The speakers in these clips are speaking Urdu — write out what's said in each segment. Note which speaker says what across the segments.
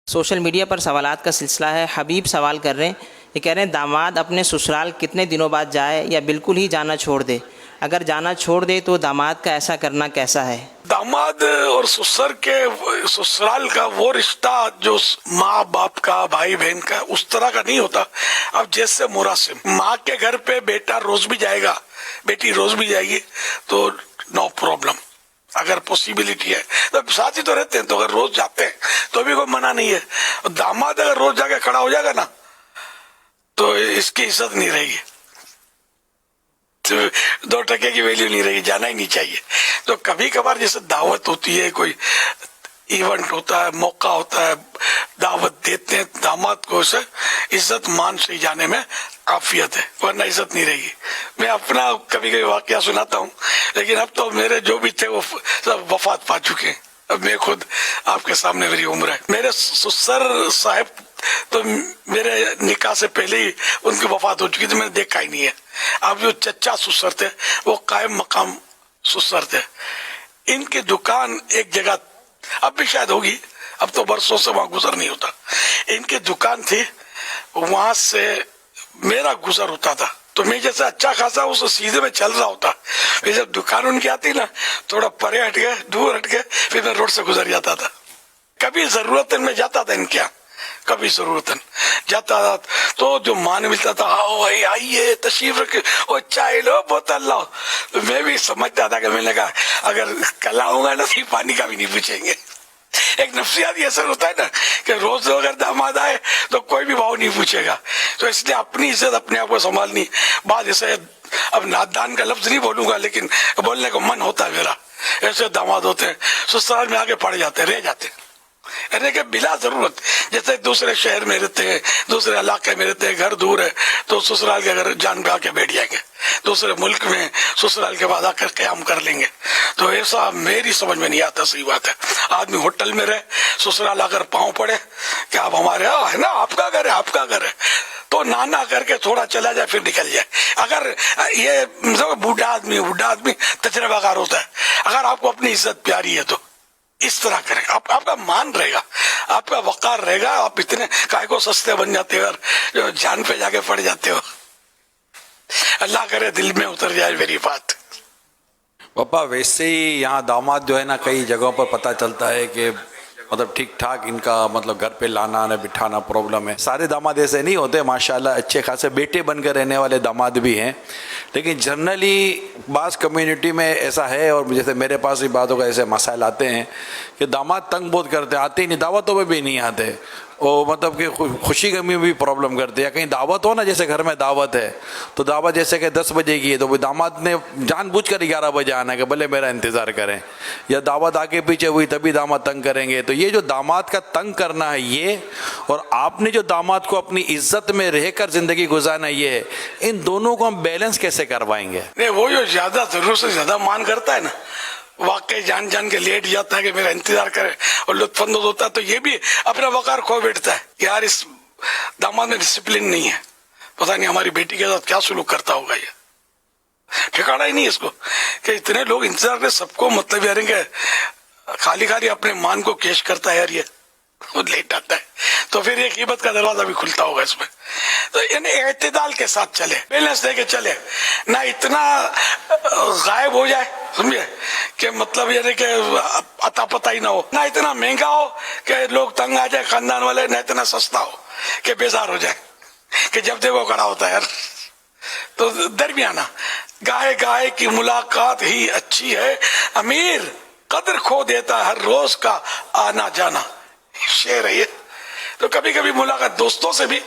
Speaker 1: سوشل میڈیا پر سوالات کا سلسلہ ہے۔ حبیب سوال کر رہے ہیں، یہ کہہ رہے ہیں داماد اپنے سسرال کتنے دنوں بعد جائے یا بالکل ہی جانا چھوڑ دے؟ اگر جانا چھوڑ دے تو داماد کا ایسا کرنا کیسا ہے؟
Speaker 2: داماد اور سسر کے سسرال کا وہ رشتہ جو ماں باپ کا بھائی بہن کا اس طرح کا نہیں ہوتا۔ اب جیسے مراسم ماں کے گھر پہ بیٹا روز بھی جائے گا، بیٹی روز بھی جائے گی تو نو پرابلم، اگر پوسیبلٹی ہے تو ساتھ ہی تو رہتے ہیں، تو اگر روز جاتے ہیں تو بھی کوئی منع نہیں ہے۔ داماد اگر روز جا کے کھڑا ہو جائے گا نا تو اس کی عزت نہیں رہے گی، دو ٹکے کی ویلیو نہیں رہے گی، جانا ہی نہیں چاہیے۔ تو کبھی کبھار جیسے دعوت ہوتی ہے، کوئی ایونٹ ہوتا ہے، موقع ہوتا ہے، دعوت دیتے ہیں داماد کو، اسے عزت مان سے جانے میں عافیت ہے، ورنہ عزت نہیں رہے گی۔ میں اپنا کبھی کبھی واقعہ سناتا ہوں، لیکن اب تو میرے جو بھی تھے وہ سب وفات پا چکے ہیں۔ اب میں خود آپ کے سامنے میری عمر ہے۔ میرے سسر صاحب تو میرے نکاح سے پہلے ہی ان کی وفات ہو چکی تھی، میں نے دیکھا ہی نہیں ہے۔ اب جو چچا سسر تھے وہ قائم مقام سسر تھے۔ ان کی دکان ایک جگہ اب بھی شاید ہوگی، اب تو برسوں سے وہاں گزر نہیں ہوتا۔ ان کی دکان تھی، وہاں سے میرا گزر ہوتا تھا، تو میں جیسے اچھا خاصا اس سیدھے میں چل رہا ہوتا، پھر جب دکان ان کی آتی نا تھوڑا پرے ہٹ گئے، دور ہٹ گئے، پھر میں روڈ سے گزر جاتا تھا۔ کبھی ضرورتن میں جاتا تھا ان کے یہاں، کبھی ضرورتن جاتا تھا تو جو مان ملتا تھا، آؤ بھائی آئیے تشریف رکھے، وہ چائے لو بوتل لاؤ، میں بھی سمجھتا تھا کہ میں نے کہا اگر کل آؤں گا نا تو پانی کا بھی نہیں پوچھیں گے۔ ایک نفسیاتی اثر ہوتا ہے نا کہ روز اگر داماد آئے تو کوئی بھی بھاؤ نہیں پوچھے گا، تو اس لیے اپنی عزت اپنے آپ کو سنبھالنی۔ بعد ایسے اب نادان کا لفظ نہیں بولوں گا، لیکن بولنے کا من ہوتا ہے میرا، ایسے داماد ہوتے ہیں سسرال میں آگے پڑ جاتے ہیں، رہ جاتے ہیں، یعنی کہ بلا ضرورت، جیسے دوسرے شہر میں رہتے ہیں، دوسرے علاقے میں رہتے ہیں، گھر دور ہے تو سسرال کے گھر جان پہ آ کے بیٹھ جائیں گے، دوسرے ملک میں سسرال کے بعد آ کر قیام کر لیں گے۔ تو ایسا میری سمجھ میں نہیں آتا۔ صحیح بات ہے، آدمی ہوٹل میں رہے، سسرال آ کر پاؤں پڑے کہ آپ ہمارے یہاں ہے نا، آپ کا گھر ہے، آپ کا گھر ہے، تو نانا کر کے تھوڑا چلا جائے پھر نکل جائے۔ اگر یہ بوڑھا آدمی تجربہ کار ہوتا ہے، اگر آپ کو اپنی عزت پیاری ہے تو اس طرح کریں، آپ کا مان رہے گا، آپ کا وقار رہے گا، آپ اتنے کائے کو سستے بن جاتے ہو اور جان پہ جا کے پڑ جاتے ہو۔ اللہ کرے دل میں اتر جائے میری بات۔
Speaker 3: پاپا ویسے ہی یہاں داماد جو ہے نا کئی جگہوں پر پتہ چلتا ہے کہ مطلب ٹھیک ٹھاک ان کا مطلب گھر پہ لانا نہ بٹھانا پرابلم ہے۔ سارے داماد ایسے نہیں ہوتے، ماشاءاللہ اچھے خاصے بیٹے بن کر رہنے والے داماد بھی ہیں، لیکن جنرلی بعض کمیونٹی میں ایسا ہے، اور جیسے میرے پاس بھی بعضوں کا ایسے مسائل آتے ہیں کہ داماد تنگ بہت کرتے ہیں، آتے ہی نہیں، دعوتوں میں بھی نہیں آتے، وہ مطلب کہ خوشی غمی بھی پرابلم کرتے ہیں۔ کہیں دعوت ہو نا، جیسے گھر میں دعوت ہے تو دعوت جیسے کہ 10 بجے کی ہے تو وہ داماد نے جان بوجھ کر 11 بجے آنا ہے کہ بھلے میرا انتظار کریں، یا دعوت آگے پیچھے ہوئی تبھی داماد تنگ کریں گے۔ تو یہ جو داماد کا تنگ کرنا ہے یہ، اور آپ نے جو داماد کو اپنی عزت میں رہ کر زندگی گزارنا یہ ہے، ان دونوں کو ہم بیلنس کیسے کروائیں گے؟
Speaker 2: نہیں، وہ جو زیادہ ضرورت سے زیادہ مان کرتا ہے نا، واقعی جان جان کے لیٹ جاتا ہے کہ میرا انتظار کرے اور لطف اندوز ہوتا ہے، تو یہ بھی اپنا وقار کھو بیٹھتا ہے کہ یار اس داماد میں ڈسپلن نہیں ہے، پتہ نہیں ہماری بیٹی کے ساتھ کیا سلوک کرتا ہوگا، یہ ٹھکانا ہی نہیں اس کو کہ اتنے لوگ انتظار کریں، سب کو مطلب یار کہ خالی خالی اپنے مان کو کیش کرتا ہے یار، یہ وہ لیٹ آتا ہے، تو پھر یہ غیبت کا دروازہ بھی کھلتا ہوگا اس میں۔ تو یعنی اعتدال کے ساتھ چلے، بیلنس دے کے چلے، نہ اتنا غائب ہو جائے سمجھے کہ مطلب یعنی کہ عطا پتہ ہی نہ ہو، نہ اتنا مہنگا ہو کہ لوگ تنگ آ جائے خاندان والے، نہ اتنا سستا ہو کہ بیزار ہو جائے کہ جب دیکھو کھڑا ہوتا ہے یار۔ تو درمیانہ، گاہے گاہے کی ملاقات ہی اچھی ہے، امیر قدر کھو دیتا ہر روز کا آنا جانا، شعر ہے یہ۔ تو کبھی کبھی ملاقات دوستوں سے بھی،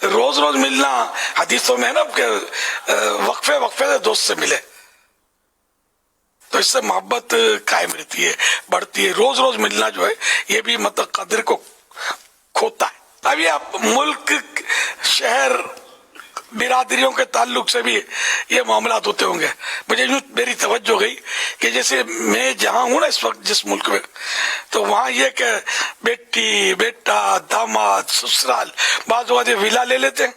Speaker 2: روز روز ملنا حدیثوں میں ہے نا کہ وقفے وقفے سے دوست سے ملے، تو اس سے محبت قائم رہتی ہے، بڑھتی ہے۔ روز روز ملنا جو ہے یہ بھی مطلب قدر کو کھوتا ہے۔ اب یہ آپ ملک، شہر، برادریوں کے تعلق سے بھی یہ معاملات ہوتے ہوں گے۔ مجھے یوں میری توجہ گئی کہ جیسے میں جہاں ہوں نا اس وقت جس ملک میں، تو وہاں یہ کہ بیٹی، بیٹا، داماد، سسرال، بعض اوقات یہ ولا لے لیتے ہیں،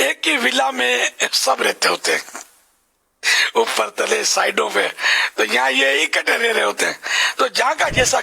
Speaker 2: ایک ہی ولا میں سب رہتے ہوتے ہیں، اوپر تلے سائڈوں پہ، تو یہاں یہ اکٹھے رہ رہے ہوتے ہیں، تو جہاں کا جیسا